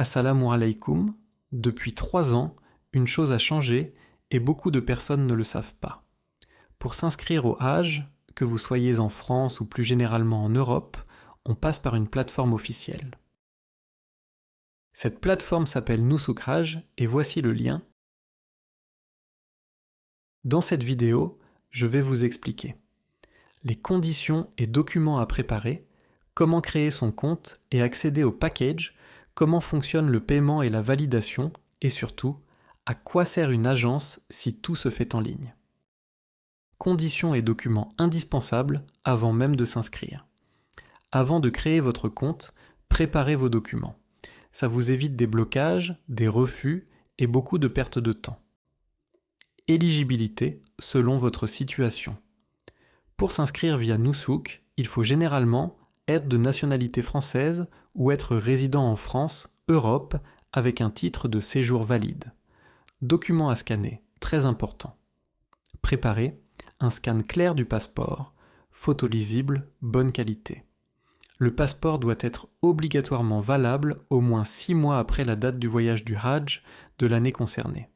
Assalamu alaikum, depuis 3 ans, une chose a changé et beaucoup de personnes ne le savent pas. Pour s'inscrire au Hajj, que vous soyez en France ou plus généralement en Europe, on passe par une plateforme officielle. Cette plateforme s'appelle Nusuk Hajj et voici le lien. Dans cette vidéo, je vais vous expliquer les conditions et documents à préparer, comment créer son compte et accéder au package, comment fonctionne le paiement et la validation, et surtout, à quoi sert une agence si tout se fait en ligne. Conditions et documents indispensables avant même de s'inscrire. Avant de créer votre compte, préparez vos documents. Ça vous évite des blocages, des refus et beaucoup de pertes de temps. Éligibilité selon votre situation. Pour s'inscrire via Nusuk, il faut généralement être de nationalité française ou être résident en France, Europe, avec un titre de séjour valide. Documents à scanner, très important. Préparez un scan clair du passeport, photo lisible, bonne qualité. Le passeport doit être obligatoirement valable au moins 6 mois après la date du voyage du Hajj de l'année concernée.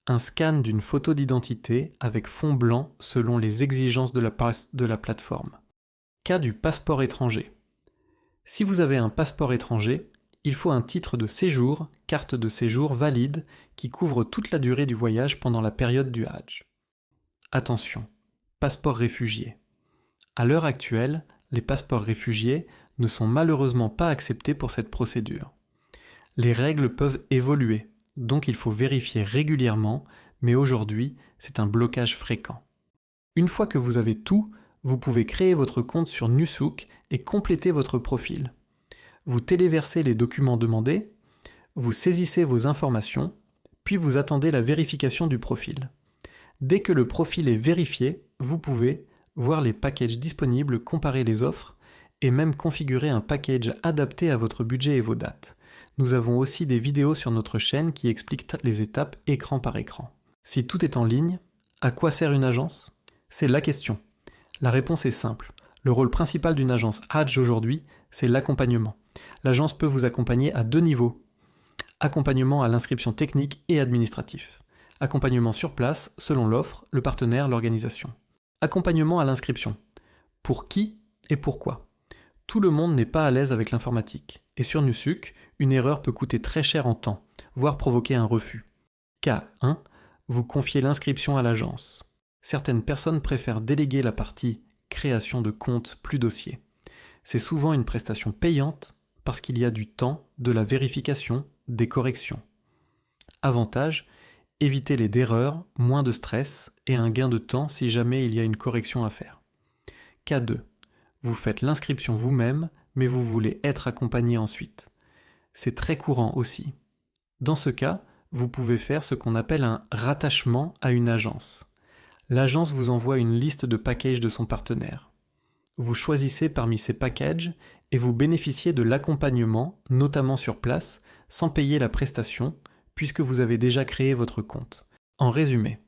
Un scan d'une photo d'identité avec fond blanc selon les exigences de la plateforme. Cas du passeport étranger. Si vous avez un passeport étranger, il faut un titre de séjour, carte de séjour valide qui couvre toute la durée du voyage pendant la période du Hajj. Attention, passeport réfugié. À l'heure actuelle, les passeports réfugiés ne sont malheureusement pas acceptés pour cette procédure. Les règles peuvent évoluer, donc il faut vérifier régulièrement, mais aujourd'hui, c'est un blocage fréquent. Une fois que vous avez tout, vous pouvez créer votre compte sur Nusuk et compléter votre profil. Vous téléversez les documents demandés, vous saisissez vos informations, puis vous attendez la vérification du profil. Dès que le profil est vérifié, vous pouvez voir les packages disponibles, comparer les offres et même configurer un package adapté à votre budget et vos dates. Nous avons aussi des vidéos sur notre chaîne qui expliquent les étapes écran par écran. Si tout est en ligne, à quoi sert une agence ? C'est la question. La réponse est simple. Le rôle principal d'une agence Hajj aujourd'hui, c'est l'accompagnement. L'agence peut vous accompagner à 2 niveaux. Accompagnement à l'inscription technique et administratif. Accompagnement sur place, selon l'offre, le partenaire, l'organisation. Accompagnement à l'inscription. Pour qui et pourquoi ? Tout le monde n'est pas à l'aise avec l'informatique. Et sur Nusuk, une erreur peut coûter très cher en temps, voire provoquer un refus. Cas 1. Vous confiez l'inscription à l'agence. Certaines personnes préfèrent déléguer la partie création de compte plus dossier. C'est souvent une prestation payante parce qu'il y a du temps, de la vérification, des corrections. Avantage, éviter les d'erreurs, moins de stress et un gain de temps si jamais il y a une correction à faire. Cas 2. Vous faites l'inscription vous-même, mais vous voulez être accompagné ensuite. C'est très courant aussi. Dans ce cas, vous pouvez faire ce qu'on appelle un rattachement à une agence. L'agence vous envoie une liste de packages de son partenaire. Vous choisissez parmi ces packages et vous bénéficiez de l'accompagnement, notamment sur place, sans payer la prestation, puisque vous avez déjà créé votre compte. En résumé,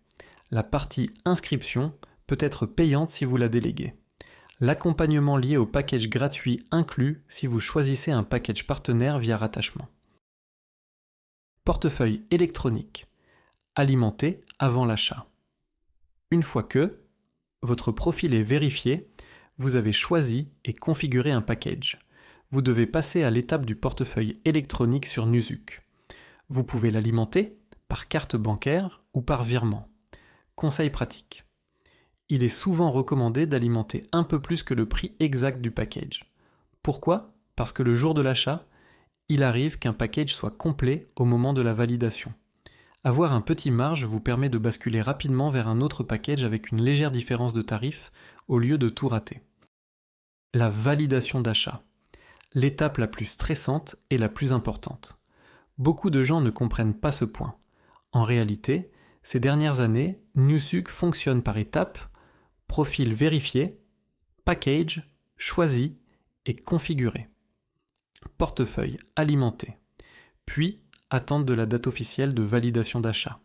la partie inscription peut être payante si vous la déléguez. L'accompagnement lié au package gratuit inclus si vous choisissez un package partenaire via rattachement. Portefeuille électronique. Alimenté avant l'achat. Une fois que votre profil est vérifié, vous avez choisi et configuré un package. Vous devez passer à l'étape du portefeuille électronique sur Nusuk. Vous pouvez l'alimenter par carte bancaire ou par virement. Conseil pratique. Il est souvent recommandé d'alimenter un peu plus que le prix exact du package. Pourquoi ? Parce que le jour de l'achat, il arrive qu'un package soit complet au moment de la validation. Avoir un petit marge vous permet de basculer rapidement vers un autre package avec une légère différence de tarif au lieu de tout rater. La validation d'achat. L'étape la plus stressante et la plus importante. Beaucoup de gens ne comprennent pas ce point. En réalité, ces dernières années, Nusuk fonctionne par étapes, profil vérifié, package, choisi et configuré. Portefeuille alimenté. Puis, attente de la date officielle de validation d'achat.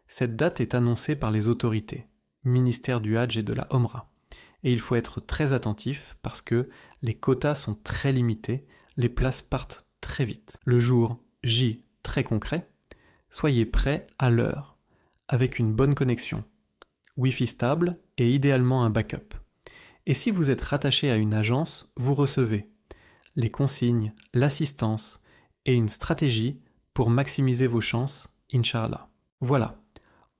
Cette date est annoncée par les autorités, ministère du Hajj et de la Omra. Et il faut être très attentif parce que les quotas sont très limités, les places partent très très vite. Le jour J, très concret, soyez prêt à l'heure, avec une bonne connexion, Wi-Fi stable et idéalement un backup. Et si vous êtes rattaché à une agence, vous recevez les consignes, l'assistance et une stratégie pour maximiser vos chances, Inch'Allah. Voilà,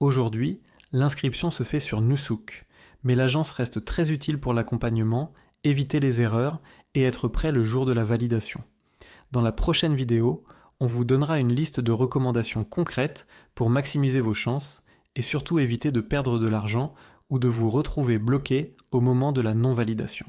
aujourd'hui, l'inscription se fait sur Nusouk, mais l'agence reste très utile pour l'accompagnement, éviter les erreurs et être prêt le jour de la validation. Dans la prochaine vidéo, on vous donnera une liste de recommandations concrètes pour maximiser vos chances et surtout éviter de perdre de l'argent ou de vous retrouver bloqué au moment de la non-validation.